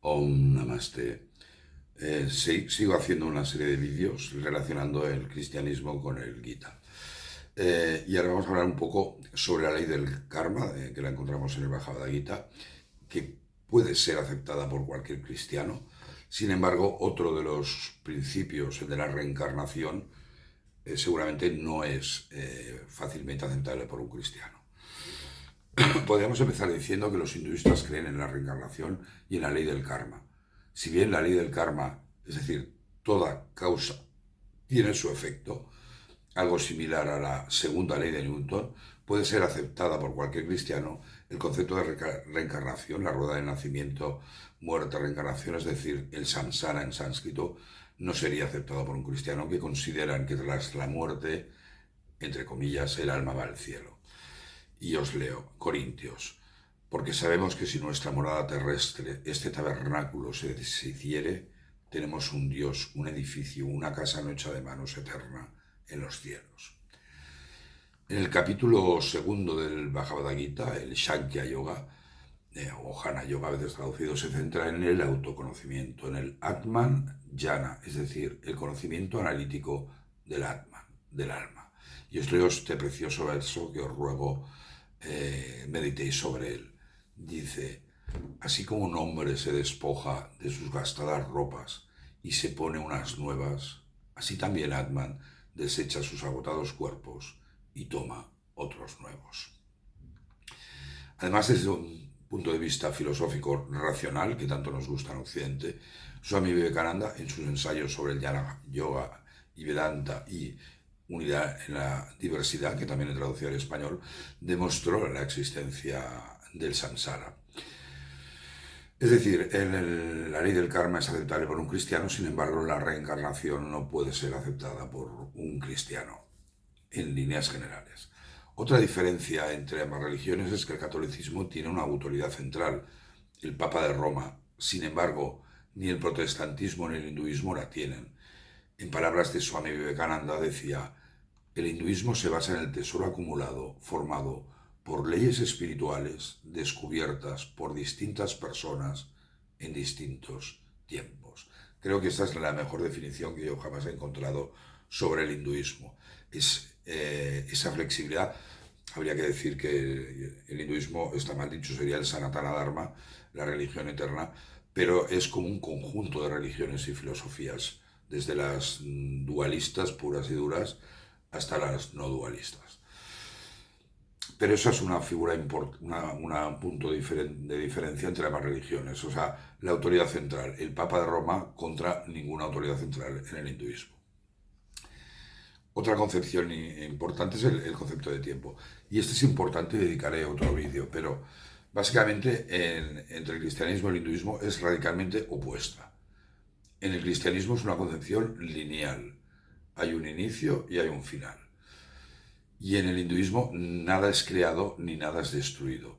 Om Namaste. Sigo haciendo una serie de vídeos relacionando el cristianismo con el Gita. Y ahora vamos a hablar un poco sobre la ley del karma, que la encontramos en el Bhagavad Gita, que puede ser aceptada por cualquier cristiano. Sin embargo, otro de los principios, el de la reencarnación, seguramente no es fácilmente aceptable por un cristiano. Podríamos empezar diciendo que los hinduistas creen en la reencarnación y en la ley del karma. Si bien la ley del karma, es decir, toda causa tiene su efecto, algo similar a la segunda ley de Newton, puede ser aceptada por cualquier cristiano. El concepto de reencarnación, la rueda de nacimiento, muerte, reencarnación, es decir, el samsara en sánscrito, no sería aceptado por un cristiano, que consideran que tras la muerte, entre comillas, el alma va al cielo. Y os leo, Corintios, porque sabemos que si nuestra morada terrestre, este tabernáculo, se deshiciere, tenemos un Dios, un edificio, una casa no hecha de manos eterna en los cielos. En el capítulo segundo del Bhagavad Gita, el Sankhya Yoga, o Jnana Yoga a veces traducido, se centra en el autoconocimiento, en el Atman Jnana, es decir, el conocimiento analítico del Atman, del alma. Y os leo este precioso verso que os ruego meditéis sobre él. Dice, así como un hombre se despoja de sus gastadas ropas y se pone unas nuevas, así también Atman desecha sus agotados cuerpos y toma otros nuevos. Además, desde un punto de vista filosófico racional, que tanto nos gusta en Occidente, Swami Vivekananda, en sus ensayos sobre el Jnana Yoga y Vedanta y Unidad en la Diversidad, que también he traducido al español, demostró la existencia del samsara. Es decir, la ley del karma es aceptable por un cristiano, sin embargo, la reencarnación no puede ser aceptada por un cristiano, en líneas generales. Otra diferencia entre ambas religiones es que el catolicismo tiene una autoridad central, el Papa de Roma. Sin embargo, ni el protestantismo ni el hinduismo la tienen. En palabras de Swami Vivekananda decía, el hinduismo se basa en el tesoro acumulado, formado por leyes espirituales descubiertas por distintas personas en distintos tiempos. Creo que esta es la mejor definición que yo jamás he encontrado sobre el hinduismo. Esa flexibilidad. Habría que decir que el hinduismo, está mal dicho, sería el Sanatana Dharma, la religión eterna, pero es como un conjunto de religiones y filosofías, desde las dualistas puras y duras hasta las no dualistas. Pero eso es una figura un punto de diferencia entre ambas religiones. O sea, la autoridad central, el Papa de Roma contra ninguna autoridad central en el hinduismo. Otra concepción importante es el concepto de tiempo. Y este es importante, dedicaré otro vídeo, pero básicamente entre el cristianismo y el hinduismo es radicalmente opuesta. En el cristianismo es una concepción lineal. Hay un inicio y hay un final. Y en el hinduismo nada es creado ni nada es destruido.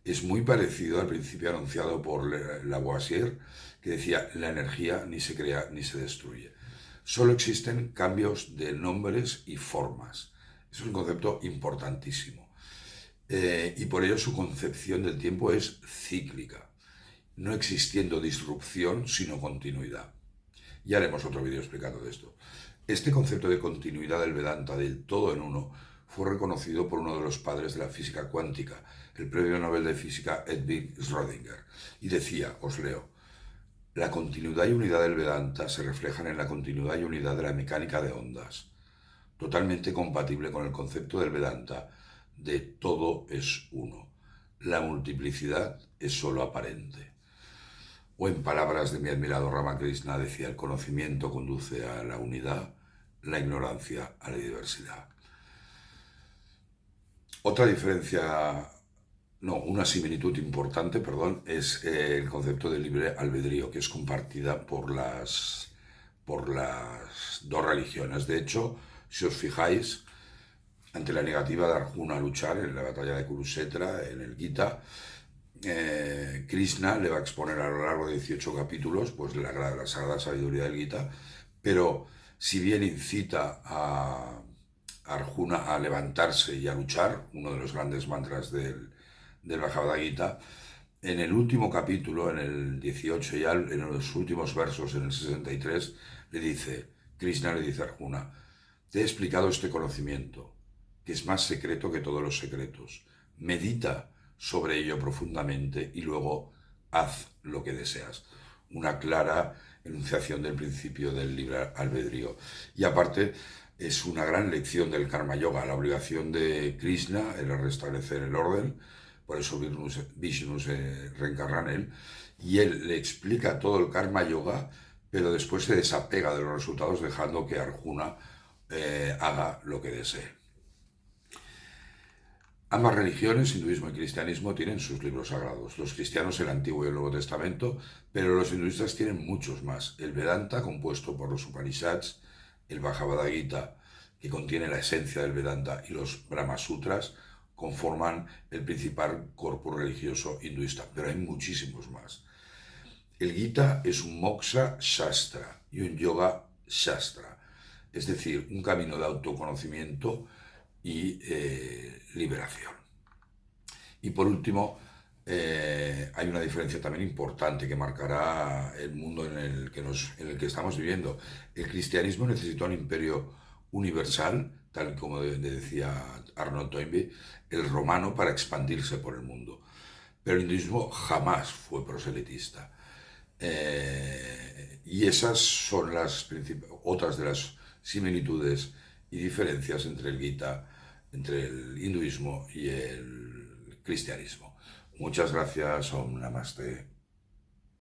Es muy parecido al principio anunciado por Lavoisier, que decía, la energía ni se crea ni se destruye. Solo existen cambios de nombres y formas. Es un concepto importantísimo. Y por ello su concepción del tiempo es cíclica, no existiendo disrupción, sino continuidad. Ya haremos otro vídeo explicando esto. Este concepto de continuidad del Vedanta, del todo en uno, fue reconocido por uno de los padres de la física cuántica, el premio Nobel de Física Edwin Schrödinger, y decía, os leo, la continuidad y unidad del Vedanta se reflejan en la continuidad y unidad de la mecánica de ondas, totalmente compatible con el concepto del Vedanta de todo es uno. La multiplicidad es sólo aparente. O en palabras de mi admirado Ramakrishna decía, el conocimiento conduce a la unidad, la ignorancia a la diversidad. Otra diferencia, no, una similitud importante, perdón, es el concepto de libre albedrío, que es compartida por las dos religiones. De hecho, si os fijáis, ante la negativa de Arjuna a luchar en la batalla de Kurukshetra, en el Gita, Krishna le va a exponer a lo largo de 18 capítulos pues la sagrada sabiduría del Gita, pero si bien incita a Arjuna a levantarse y a luchar, uno de los grandes mantras del Bhagavad Gita, en el último capítulo, en el 18, ya en los últimos versos, en el 63, Krishna le dice a Arjuna, te he explicado este conocimiento, que es más secreto que todos los secretos. Medita sobre ello profundamente y luego haz lo que deseas. Una clara enunciación del principio del libre albedrío. Y aparte, es una gran lección del Karma Yoga. La obligación de Krishna era restablecer el orden, por eso Vishnu se reencarna en él, y él le explica todo el Karma Yoga, pero después se desapega de los resultados dejando que Arjuna haga lo que desee. Ambas religiones, hinduismo y cristianismo, tienen sus libros sagrados. Los cristianos el Antiguo y el Nuevo Testamento, pero los hinduistas tienen muchos más. El Vedanta, compuesto por los Upanishads, el Bhagavad Gita, que contiene la esencia del Vedanta, y los Brahma Sutras, conforman el principal corpus religioso hinduista, pero hay muchísimos más. El Gita es un moksha shastra y un yoga shastra, es decir, un camino de autoconocimiento y liberación. Y por último, hay una diferencia también importante que marcará el mundo en el que estamos viviendo. El cristianismo necesitó un imperio universal, tal como decía Arnold Toynbee, el romano, para expandirse por el mundo. Pero el hinduismo jamás fue proselitista. Y esas son otras de las similitudes y diferencias entre el Gita, entre el hinduismo y el cristianismo. Muchas gracias, Om Namaste.